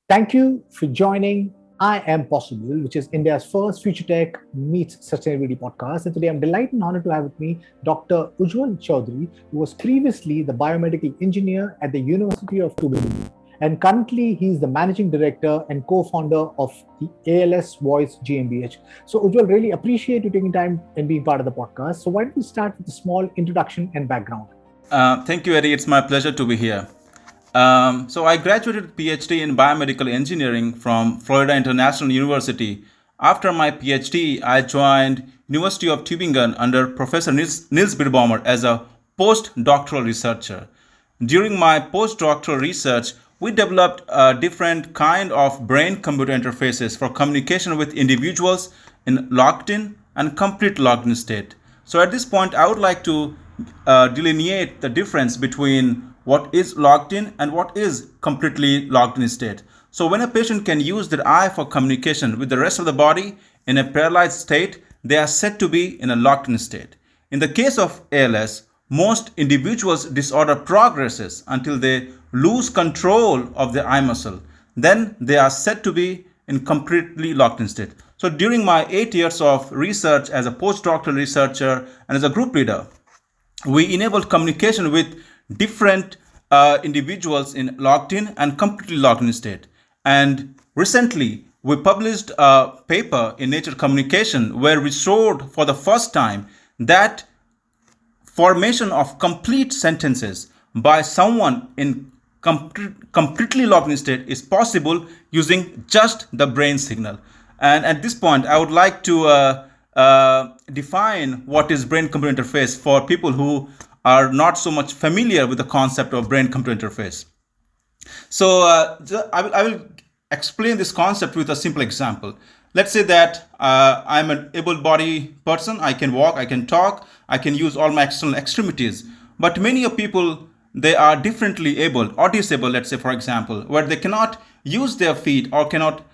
Thank you for joining I Am Possible, which is India's first future tech meets sustainability podcast. And today I'm delighted and honored to have with me Dr. Ujwal Chaudhary, who was previously the biomedical engineer at the University of Tübingen. And currently, he's the managing director and co-founder of the ALS Voice Ggmbh. So, Ujwal, really appreciate you taking time and being part of the podcast. So, why don't we start with a small introduction and background? Thank you, Eddie. It's my pleasure to be here. So I graduated Ph.D. in Biomedical Engineering from Florida International University. After my Ph.D., I joined University of Tübingen under Professor Niels Birbaumer as a postdoctoral researcher. During my postdoctoral research, we developed a different kind of brain-computer interfaces for communication with individuals in locked-in and complete locked-in state. So at this point, I would like to delineate the difference between what is locked in and what is completely locked in state. So when a patient can use their eye for communication with the rest of the body in a paralyzed state, they are said to be in a locked in state. In the case of ALS, most individuals' disorder progresses until they lose control of their eye muscle. Then they are said to be in completely locked in state. So during my 8 years of research as a postdoctoral researcher and as a group leader, we enabled communication with different individuals in locked in and completely locked in state. And recently, we published a paper in Nature Communication where we showed for the first time that formation of complete sentences by someone in completely locked in state is possible using just the brain signal. And at this point, I would like to define what is brain-computer interface for people who are not so much familiar with the concept of brain-computer interface. So I will explain this concept with a simple example. Let's say that I'm an able-bodied person. I can walk, I can talk, I can use all my external extremities. But many of people, they are differently able or disabled, let's say, for example, where they cannot use their feet or cannot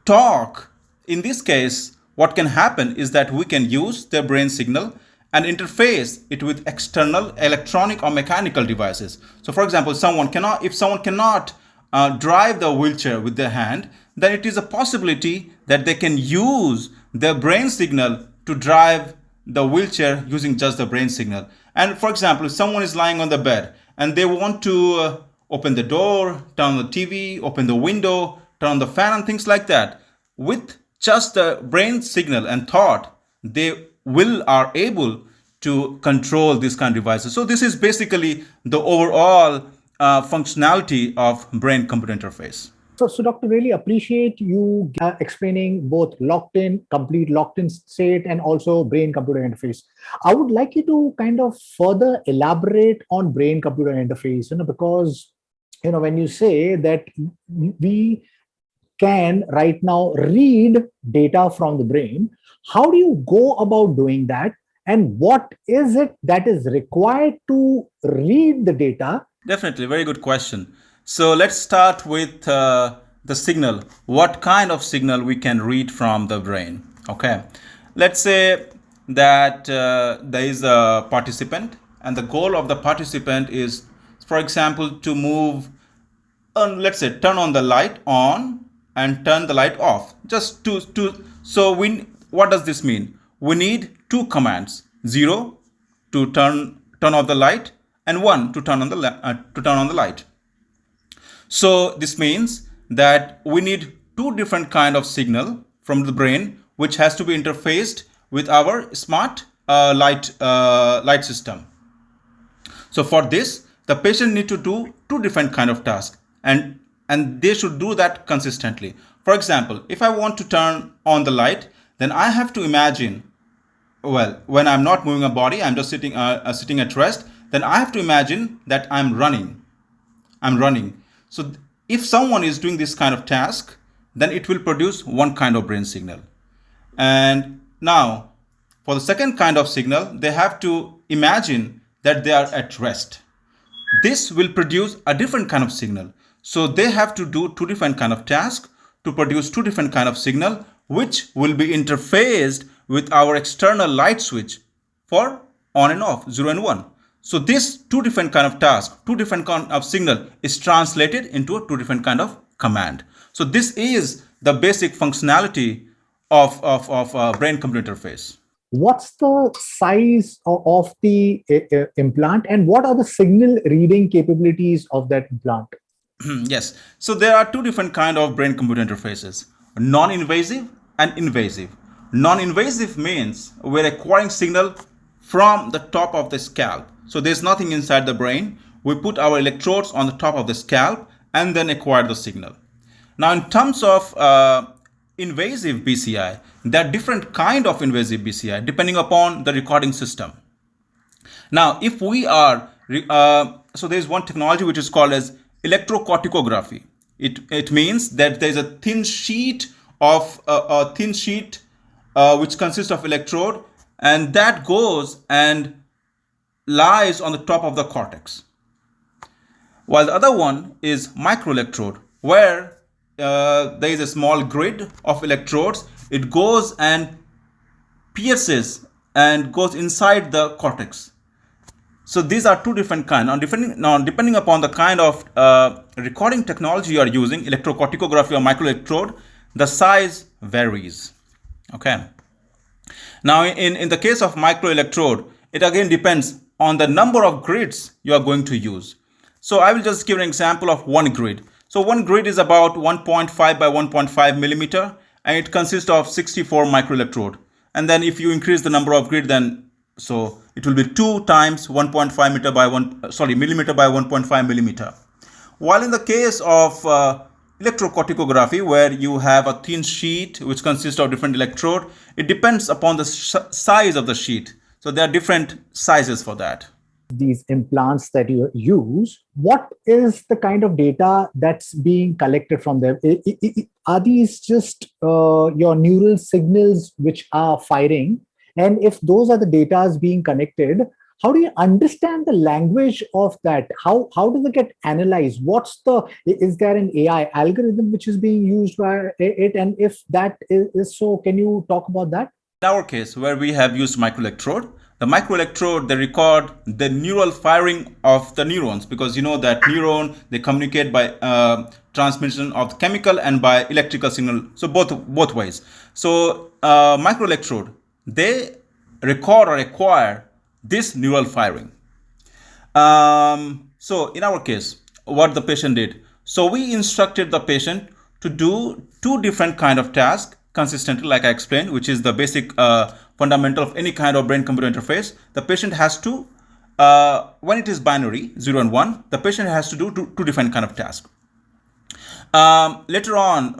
talk. In this case, what can happen is that we can use their brain signal and interface it with external electronic or mechanical devices. So for example, if someone cannot drive the wheelchair with their hand, then it is a possibility that they can use their brain signal to drive the wheelchair using just the brain signal. And for example, if someone is lying on the bed and they want to open the door, turn on the TV, open the window, turn on the fan and things like that, with just the brain signal and thought, they are able to control these kind of devices. So this is basically the overall functionality of brain-computer interface. So, Doctor, really appreciate you explaining both locked in, complete locked in state, and also brain computer interface. I would like you to kind of further elaborate on brain computer interface, because, when you say that we can right now read data from the brain, how do you go about doing that? And what is it that is required to read the data? Definitely, very good question. So let's start with the signal. What kind of signal we can read from the brain? Okay, let's say that there is a participant, and the goal of the participant is, for example, to move, let's say, turn on the light on and turn the light off. Just so what does this mean? We need two commands: 0 to turn off the light, and 1 to turn on the light. So this means that we need two different kind of signal from the brain, which has to be interfaced with our smart light system. So for this, the patient need to do two different kind of tasks, and they should do that consistently. For example, if I want to turn on the light, then I have to imagine, when I'm not moving a body, I'm just sitting at rest, then I have to imagine that I'm running. So if someone is doing this kind of task, then it will produce one kind of brain signal. And now, for the second kind of signal, they have to imagine that they are at rest. This will produce a different kind of signal. So they have to do two different kind of tasks to produce two different kind of signal, which will be interfaced with our external light switch for on and off, 0 and 1. So this two different kind of task, two different kind of signal is translated into a two different kind of command. So this is the basic functionality of brain-computer interface. What's the size of the implant, and what are the signal reading capabilities of that implant? Yes. So there are two different kind of brain-computer interfaces: non-invasive and invasive. Non-invasive means we're acquiring signal from the top of the scalp. So there's nothing inside the brain. We put our electrodes on the top of the scalp and then acquire the signal. Now, in terms of invasive BCI, there are different kind of invasive BCI depending upon the recording system. Now, if we are, so there's one technology which is called as electrocorticography. It means that there's a thin sheet of which consists of electrode, and that goes and lies on the top of the cortex. While the other one is microelectrode, where there is a small grid of electrodes. It goes and pierces and goes inside the cortex. So these are two different kinds. Now, depending upon the kind of recording technology you are using, electrocorticography or microelectrode, the size varies. Okay. Now, in the case of microelectrode, it again depends on the number of grids you are going to use. So I will just give an example of one grid. So one grid is about 1.5 by 1.5 millimeter, and it consists of 64 microelectrode. And then if you increase the number of grid, then so it will be 2 times 1.5 millimeter by 1.5 millimeter. While in the case of electrocorticography, where you have a thin sheet which consists of different electrode, it depends upon the size of the sheet. So there are different sizes for that. These implants that you use, what is the kind of data that's being collected from them? Are these just your neural signals which are firing? And if those are the data being connected, how do you understand the language of that? How does it get analyzed? Is there an AI algorithm which is being used by it? And if that is so, can you talk about that? In our case, where we have used microelectrode, the microelectrode, they record the neural firing of the neurons, because you know that neuron, they communicate by transmission of chemical and by electrical signal. So both ways. So microelectrode, they record or acquire this neural firing. So in our case, what the patient did, so we instructed the patient to do two different kind of tasks consistently, like I explained, which is the basic fundamental of any kind of brain-computer interface. The patient has to, when it is binary, 0 and 1, the patient has to do two different kind of tasks. Later on,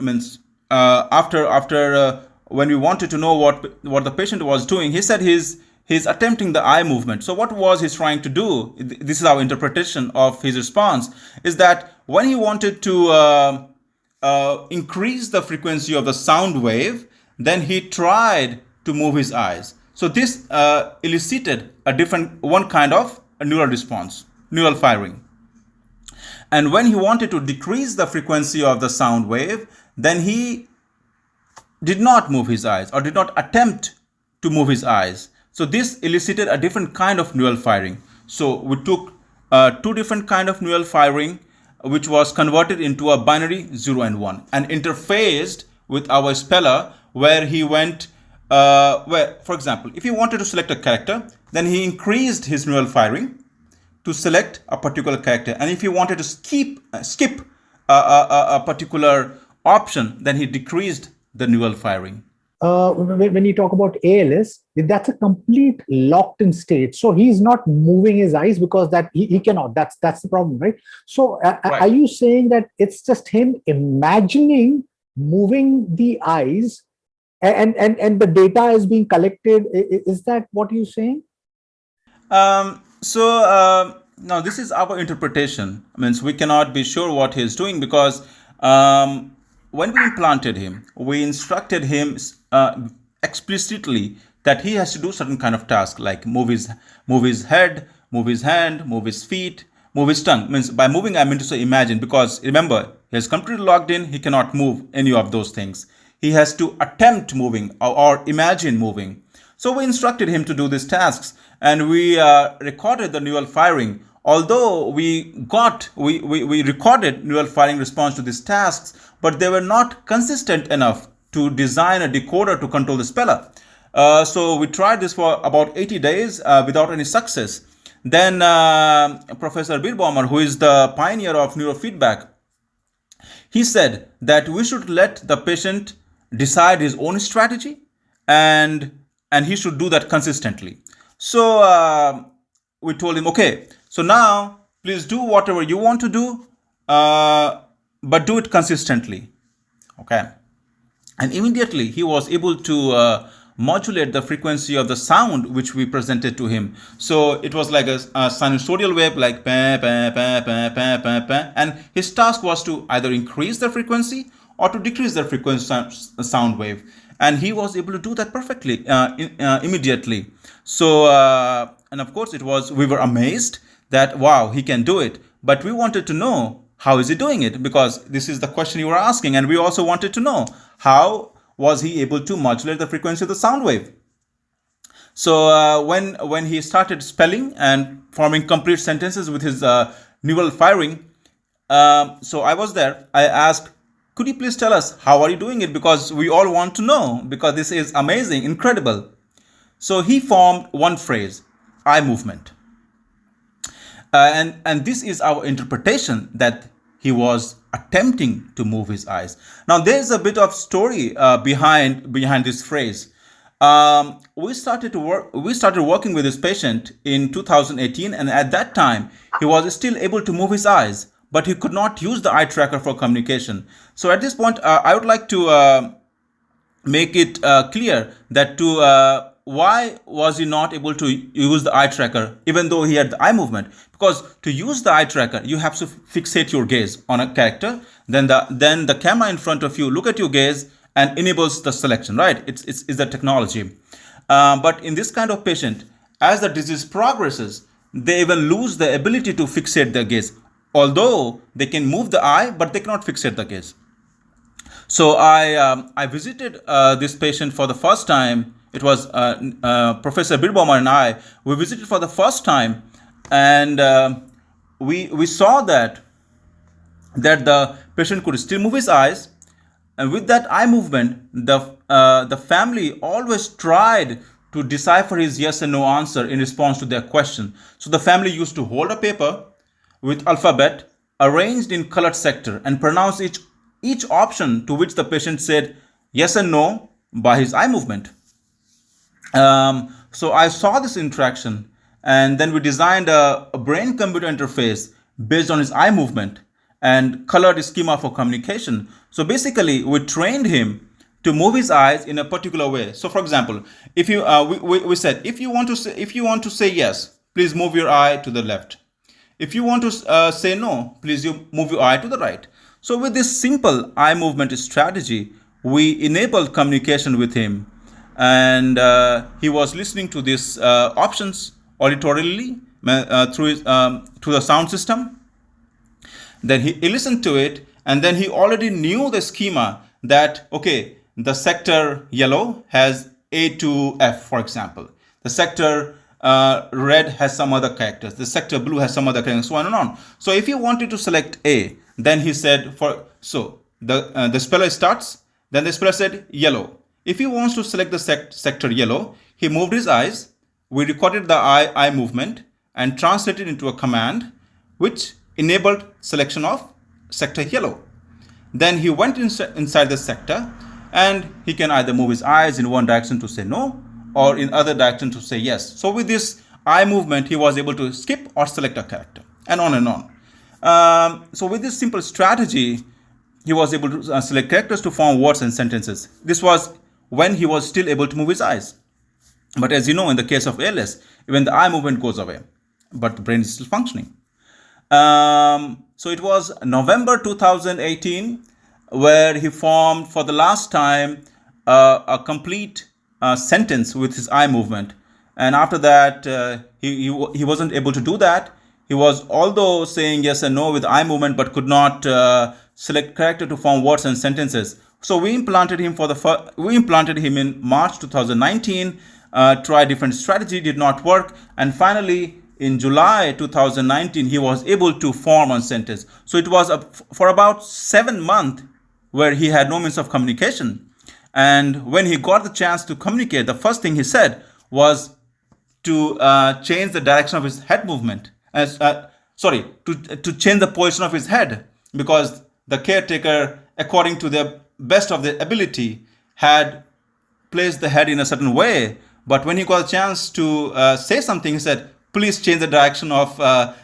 after when we wanted to know what the patient was doing, he said he's attempting the eye movement. So what was he trying to do? This is our interpretation of his response, is that when he wanted to increase the frequency of the sound wave, then he tried to move his eyes. So this elicited one kind of a neural response, neural firing. And when he wanted to decrease the frequency of the sound wave, then he did not move his eyes or did not attempt to move his eyes. So this elicited a different kind of neural firing. So we took two different kind of neural firing, which was converted into a binary 0 and 1 and interfaced with our speller, where he went, where, for example, if he wanted to select a character, then he increased his neural firing to select a particular character. And if he wanted to skip a particular option, then he decreased the neural firing. When you talk about ALS, that's a complete locked-in state. So he's not moving his eyes because that he cannot. That's the problem, right? So right. Are you saying that it's just him imagining moving the eyes, and the data is being collected? Is that what you're saying? Now this is our interpretation. We cannot be sure what he's doing, because when we implanted him, we instructed him explicitly that he has to do certain kind of task, like move his head, move his hand, move his feet, move his tongue. By moving, I mean to say imagine, because remember, he is completely locked in. He cannot move any of those things. He has to attempt moving or imagine moving. So we instructed him to do these tasks, and we recorded the neural firing Although we recorded neural firing response to these tasks, but they were not consistent enough to design a decoder to control the speller. So we tried this for about 80 days without any success. Then Professor Birbaumer, who is the pioneer of neurofeedback, he said that we should let the patient decide his own strategy, and he should do that consistently. So we told him, okay, so now please do whatever you want to do, but do it consistently. Okay. And immediately he was able to modulate the frequency of the sound which we presented to him. So it was like a sinusoidal wave, like pa, pa, pa, pa, pa, pa, pa. And his task was to either increase the frequency or to decrease the frequency sound wave. And he was able to do that perfectly immediately. So and of course we were amazed that, wow, he can do it. But we wanted to know, how is he doing it? Because this is the question you were asking. And we also wanted to know, how was he able to modulate the frequency of the sound wave? So when he started spelling and forming complete sentences with his neural firing, so I was there. I asked, could you please tell us, how are you doing it? Because we all want to know, because this is amazing, incredible. So he formed one phrase, eye movement. And this is our interpretation, that he was attempting to move his eyes. Now there's a bit of story behind this phrase. We started working with this patient in 2018, and at that time he was still able to move his eyes, but he could not use the eye tracker for communication. So at this point, I would like to make it clear that why was he not able to use the eye tracker even though he had the eye movement? Because to use the eye tracker, you have to fixate your gaze on a character. Then the camera in front of you look at your gaze and enables the selection, right? It's the technology. But in this kind of patient, as the disease progresses, they even lose the ability to fixate their gaze. Although they can move the eye, but they cannot fixate the gaze. So I visited this patient for the first time. It was Professor Birbaumer and we visited for the first time, and we saw that the patient could still move his eyes, and with that eye movement, the family always tried to decipher his yes and no answer in response to their question. So the family used to hold a paper with alphabet arranged in colored sector and pronounce each option to which the patient said yes and no by his eye movement. So I saw this interaction, and then we designed a brain-computer interface based on his eye movement and colored schema for communication. So basically, we trained him to move his eyes in a particular way. So, for example, if you we said, if you want to say yes, please move your eye to the left. If you want to say no, please you move your eye to the right. So with this simple eye movement strategy, we enabled communication with him, and he was listening to these options auditorily through the sound system. Then he listened to it, and then he already knew the schema that, okay, the sector yellow has A to F, for example. The sector red has some other characters. The sector blue has some other characters, so on and on. So if you wanted to select A, then he said, the speller starts, then the speller said yellow. If he wants to select the sector yellow, he moved his eyes. We recorded the eye movement and translated into a command which enabled selection of sector yellow. Then he went inside the sector, and he can either move his eyes in one direction to say no, or in other direction to say yes. So with this eye movement, he was able to skip or select a character, and on and on. So with this simple strategy, he was able to select characters to form words and sentences. This was when he was still able to move his eyes. But as you know, in the case of ALS, even the eye movement goes away, but the brain is still functioning. So it was November 2018 where he formed for the last time a complete sentence with his eye movement. And after that, he wasn't able to do that. He was although saying yes and no with eye movement, but could not select character to form words and sentences. So we implanted him in March 2019. Tried different strategy, did not work, and finally in July 2019, he was able to form a sentence. So it was for about 7 months where he had no means of communication. And when he got the chance to communicate, the first thing he said was to change the direction of his head movement. To change the position of his head, because the caretaker, according to the best of their ability, had placed the head in a certain way. But when he got a chance to say something, he said, please change the direction of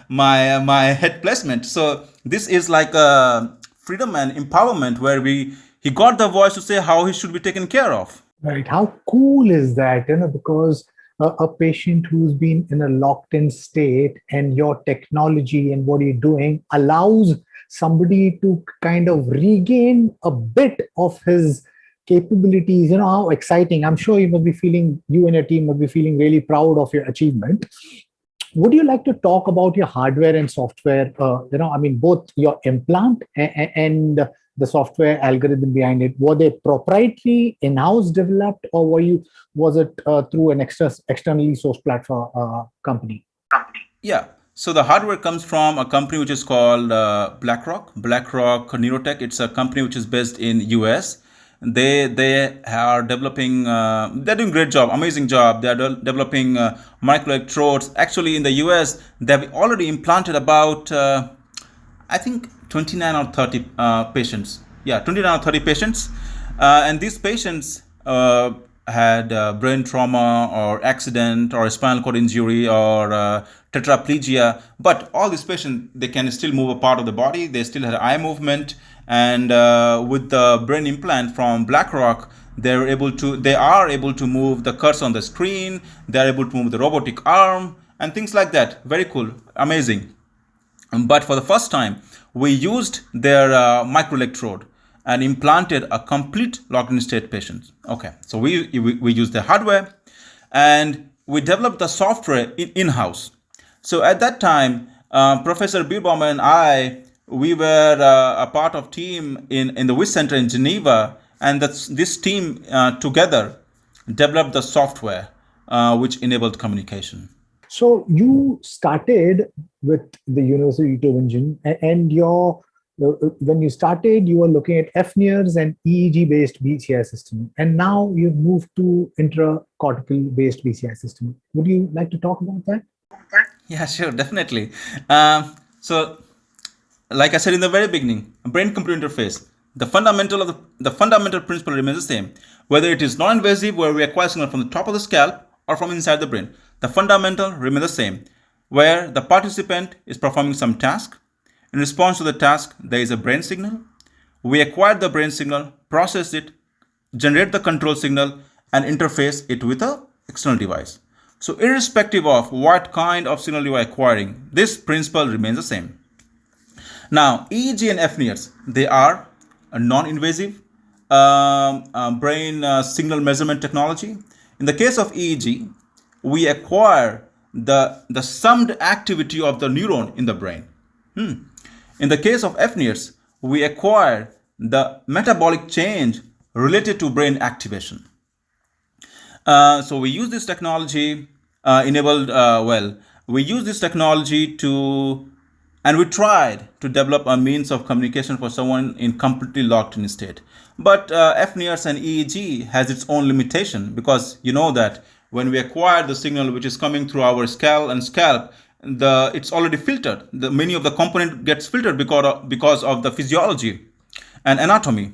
my head placement. So this is like a freedom and empowerment where he got the voice to say how he should be taken care of. Right. How cool is that? Because a patient who's been in a locked in state, and your technology and what you're doing allows somebody to kind of regain a bit of his capabilities. How exciting. I'm sure you and your team must be feeling really proud of your achievement. Would you like to talk about your hardware and software? Both your implant and the software algorithm behind it. Were they proprietary, in-house developed, or was it through an externally sourced platform company? Yeah. So the hardware comes from a company which is called BlackRock Neurotech. It's a company which is based in US. They are developing. They're doing great job, amazing job. They are developing microelectrodes. Actually, in the US, they've already implanted about I think 29 or 30 patients. Yeah, 29 or 30 patients, and these patients had brain trauma or accident or spinal cord injury or tetraplegia. But all these patients, they can still move a part of the body. They still have eye movement. And with the brain implant from BlackRock, they are able to move the cursor on the screen. They are able to move the robotic arm and things like that. Very cool, amazing. But for the first time, we used their microelectrode and implanted a complete locked-in state patient. Okay, so we used the hardware and we developed the software in-house. So at that time, Professor Birbaumer and I, we were a part of team in the WIS Center in Geneva, and this team together developed the software which enabled communication. So you started with the University of Tübingen, and when you started, you were looking at FNIRs and EEG-based BCI system, and now you've moved to intracortical-based BCI system. Would you like to talk about that? Yeah, sure, definitely. So, like I said in the very beginning, brain-computer interface, the fundamental principle remains the same. Whether it is non-invasive, where we acquire signal from the top of the scalp or from inside the brain, the fundamental remains the same, where the participant is performing some task. In response to the task, there is a brain signal. We acquire the brain signal, process it, generate the control signal, and interface it with an external device. So irrespective of what kind of signal you are acquiring, this principle remains the same. Now, EEG and FNIRs, they are a non-invasive brain signal measurement technology. In the case of EEG, we acquire the summed activity of the neuron in the brain. In the case of FNIRs, we acquire the metabolic change related to brain activation. So we use this technology we use this technology and we tried to develop a means of communication for someone in completely locked in state. But FNIRs and EEG has its own limitation, because you know that when we acquire the signal which is coming through our scalp, it's already filtered. Many of the component gets filtered because of the physiology and anatomy.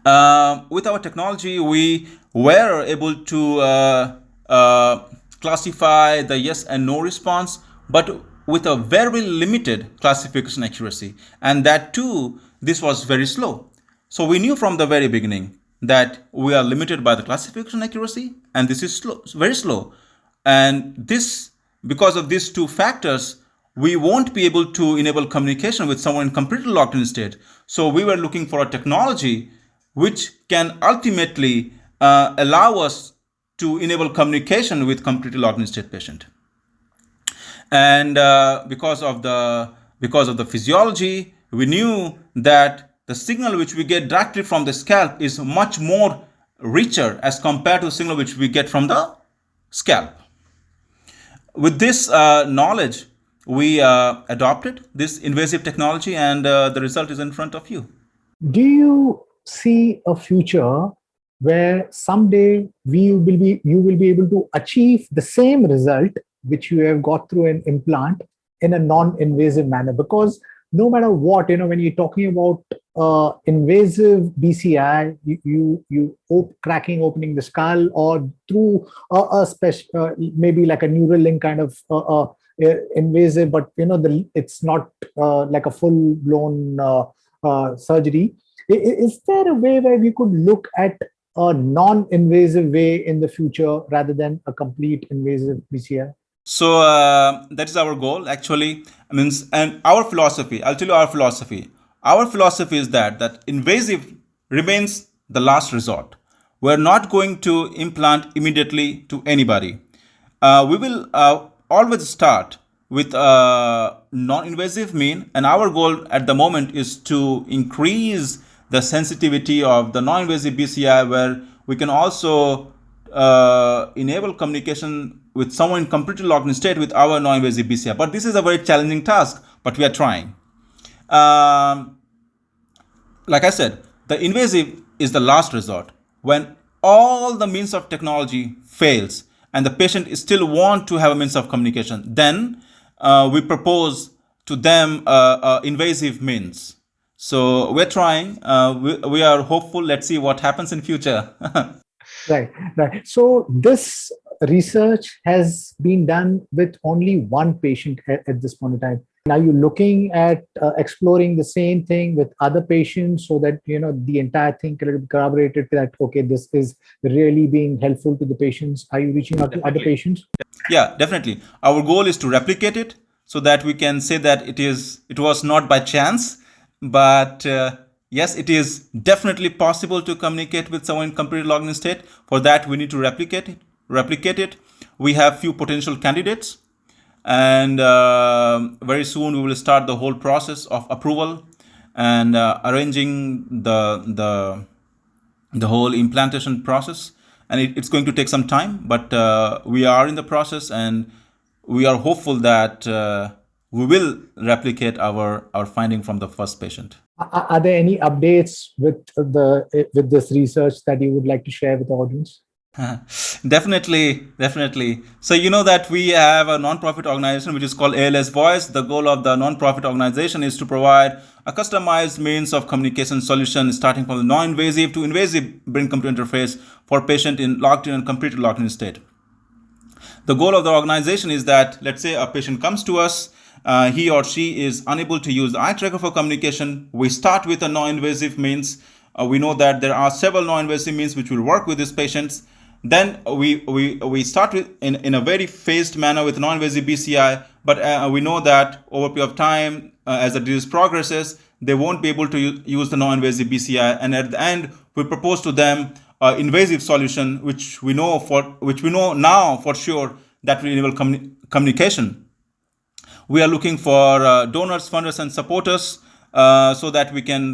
With our technology, we were able to classify the yes and no response, but with a very limited classification accuracy. And that too, this was very slow. So we knew from the very beginning that we are limited by the classification accuracy, and this is slow, very slow. And because of these two factors, we won't be able to enable communication with someone in completely locked in state. So we were looking for a technology which can ultimately allow us to enable communication with completely locked in state patient. And because of the physiology, we knew that the signal which we get directly from the scalp is much more richer as compared to the signal which we get from the scalp. with this knowledge, we adopted this invasive technology, and the result is in front of you. Do you see a future where someday you will be able to achieve the same result which you have got through an implant in a non-invasive manner? Because no matter what, when you're talking about invasive BCI, cracking, opening the skull, or through a special, maybe like a neural link kind of invasive, but it's not like a full blown surgery. Is there a way where we could look at a non-invasive way in the future rather than a complete invasive BCI? So that is our goal, actually. And our philosophy. I'll tell you our philosophy. Our philosophy is that invasive remains the last resort. We're not going to implant immediately to anybody. We will always start with a non-invasive mean, and our goal at the moment is to increase the sensitivity of the non-invasive BCI, where we can also enable communication with someone in completely locked in state with our non-invasive BCI. But this is a very challenging task, but we are trying. Like I said, the invasive is the last resort. When all the means of technology fails and the patient still want to have a means of communication, then we propose to them invasive means. So we're trying. We are hopeful. Let's see what happens in future. Right. So this research has been done with only one patient at this point in time. Are you looking at exploring the same thing with other patients so that the entire thing can be corroborated that okay, this is really being helpful to the patients? Are you reaching out to other patients? Yeah, definitely. Our goal is to replicate it so that we can say that it was not by chance, but yes, it is definitely possible to communicate with someone in completely locked in state. For that, we need to replicate it. We have few potential candidates, and very soon we will start the whole process of approval and arranging the whole implantation process. And it's going to take some time, but we are in the process, and we are hopeful that we will replicate our finding from the first patient. Are there any updates with this research that you would like to share with the audience? Definitely. So you know that we have a non-profit organization which is called ALS Voice. The goal of the non-profit organization is to provide a customized means of communication solution starting from the non-invasive to invasive brain-computer interface for patient in locked in and completely locked in state. The goal of the organization is that, let's say a patient comes to us, he or she is unable to use the eye tracker for communication. We start with a non-invasive means. We know that there are several non-invasive means which will work with these patients. Then we start with in a very phased manner with non-invasive BCI, but we know that over a period of time, as the disease progresses, they won't be able to use the non-invasive BCI, and at the end, we propose to them invasive solution, which we know now for sure that will enable communication. We are looking for donors, funders, and supporters so that we can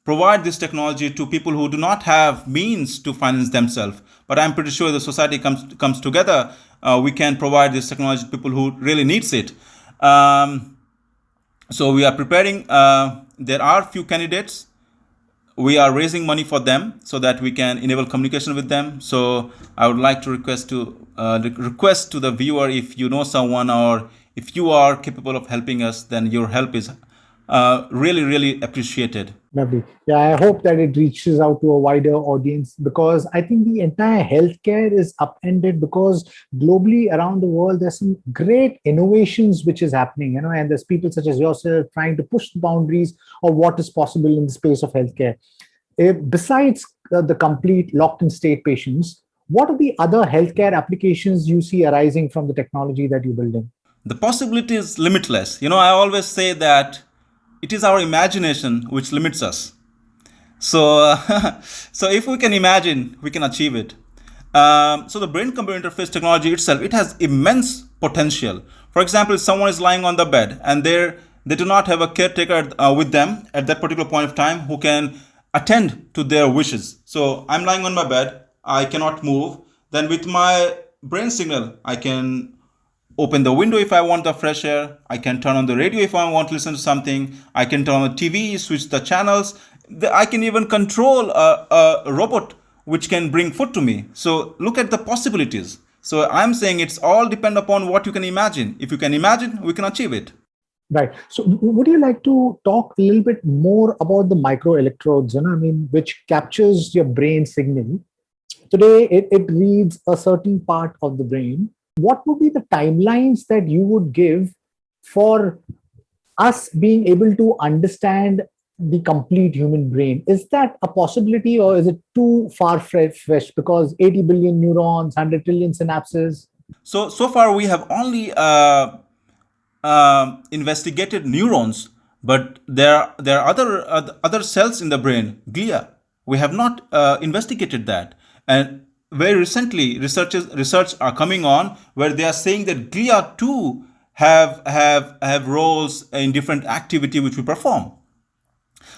provide this technology to people who do not have means to finance themselves. But I'm pretty sure the society comes together, we can provide this technology to people who really needs it. So we are preparing. There are few candidates. We are raising money for them so that we can enable communication with them. So I would like to request to the viewer, if you know someone or if you are capable of helping us, then your help is really appreciated. Lovely. Yeah, I hope that it reaches out to a wider audience, because I think the entire healthcare is upended, because globally around the world, there's some great innovations which is happening, and there's people such as yourself trying to push the boundaries of what is possible in the space of healthcare. Besides the complete locked-in state patients, what are the other healthcare applications you see arising from the technology that you're building? The possibility is limitless. I always say that it is our imagination which limits us. So, so if we can imagine, we can achieve it. So the brain-computer interface technology itself, it has immense potential. For example, if someone is lying on the bed and they do not have a caretaker with them at that particular point of time who can attend to their wishes. So I'm lying on my bed, I cannot move. Then with my brain signal, I can open the window if I want the fresh air. I can turn on the radio if I want to listen to something. I can turn on the TV, switch the channels. I can even control a robot which can bring food to me. So look at the possibilities. So I'm saying it's all depend upon what you can imagine. If you can imagine, we can achieve it. Right. So would you like to talk a little bit more about the microelectrodes, which captures your brain signal? Today, it reads a certain part of the brain. What would be the timelines that you would give for us being able to understand the complete human brain? Is that a possibility, or is it too far-fetched because 80 billion neurons, 100 trillion synapses? So far we have only investigated neurons, but there are other cells in the brain, glia. We have not investigated that, and very recently research are coming on where they are saying that glia too have roles in different activity which we perform.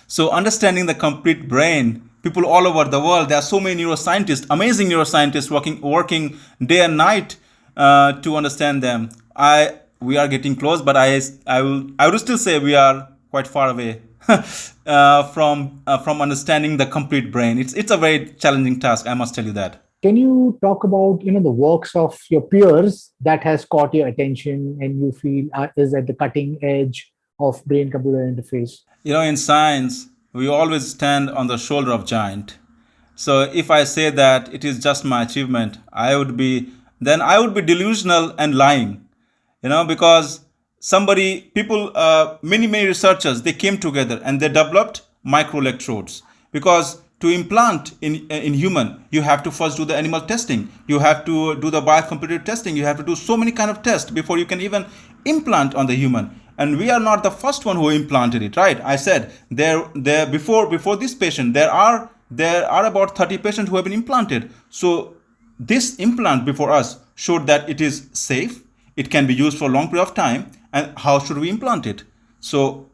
So understanding the complete brain, people all over the world, there are so many neuroscientists, amazing neuroscientists working day and night to understand them. We are getting close, but I would still say we are quite far away from understanding the complete brain. It's a very challenging task, I must tell you that. Can you talk about the works of your peers that has caught your attention and you feel is at the cutting edge of brain-computer interface? In science, we always stand on the shoulder of giant. So if I say that it is just my achievement, I would be delusional and lying. Because many researchers, they came together and they developed microelectrodes. Because to implant in human, you have to first do the animal testing. You have to do the biocompetitive testing. You have to do so many kind of tests before you can even implant on the human. And we are not the first one who implanted it, right? I said before this patient, there are about 30 patients who have been implanted. So this implant before us showed that it is safe. It can be used for a long period of time. And how should we implant it? So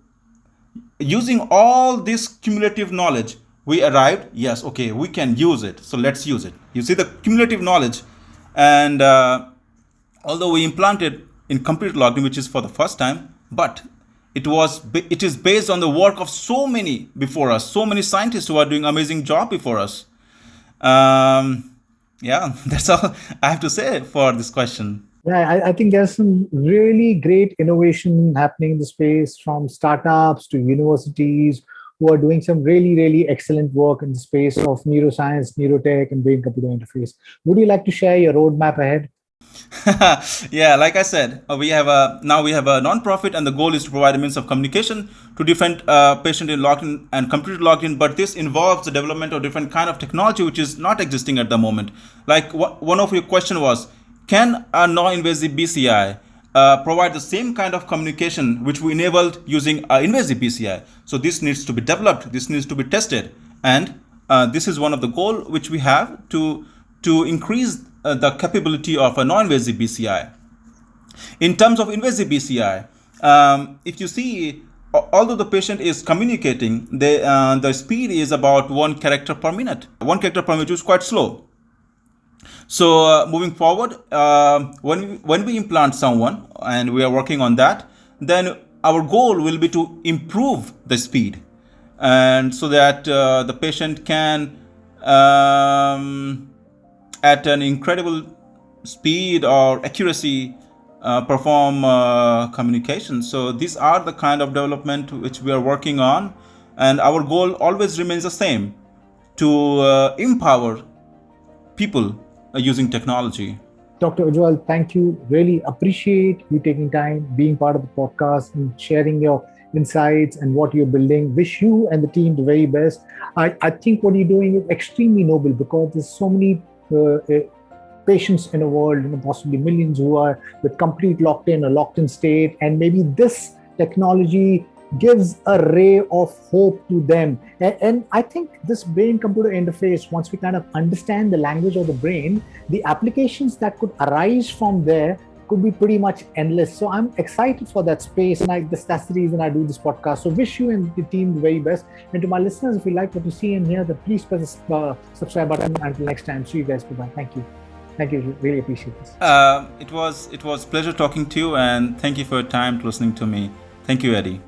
using all this cumulative knowledge, we arrived, yes, okay, we can use it. So let's use it. You see the cumulative knowledge. And although we implanted in computer logging, which is for the first time, but it is based on the work of so many before us, so many scientists who are doing amazing job before us. That's all I have to say for this question. Yeah, I think there's some really great innovation happening in the space, from startups to universities who are doing some really, really excellent work in the space of neuroscience, neurotech, and brain-computer interface. Would you like to share your roadmap ahead? Yeah, like I said, we have a non-profit, and the goal is to provide a means of communication to different patient in locked-in and computer logged-in. But this involves the development of different kind of technology which is not existing at the moment. Like one of your question was, can a non-invasive BCI provide the same kind of communication which we enabled using invasive BCI? So this needs to be developed. This needs to be tested, and this is one of the goal which we have to increase the capability of a non-invasive BCI. In terms of invasive BCI, if you see, although the patient is communicating, the speed is about 1 character per minute. 1 character per minute is quite slow. So moving forward, when we implant someone, and we are working on that, then our goal will be to improve the speed, and so that the patient can at an incredible speed or accuracy perform communication. So these are the kind of development which we are working on, and our goal always remains the same: to empower people using technology. Dr. Ujwal, thank you. Really appreciate you taking time, being part of the podcast, and sharing your insights and what you're building. Wish you and the team the very best. I think what you're doing is extremely noble, because there's so many patients in the world, possibly millions, who are with complete locked-in state, and maybe this technology gives a ray of hope to them. And I think this brain-computer interface, once we kind of understand the language of the brain, the applications that could arise from there could be pretty much endless. So I'm excited for that space, and that's the reason I do this podcast. So wish you and the team the very best. And to my listeners, if you like what you see and hear, then please press the subscribe button. Until next time, see you guys. Bye-bye. Thank you. Thank you. Really appreciate this. It was pleasure talking to you, and thank you for your time to listening to me. Thank you, Eddie.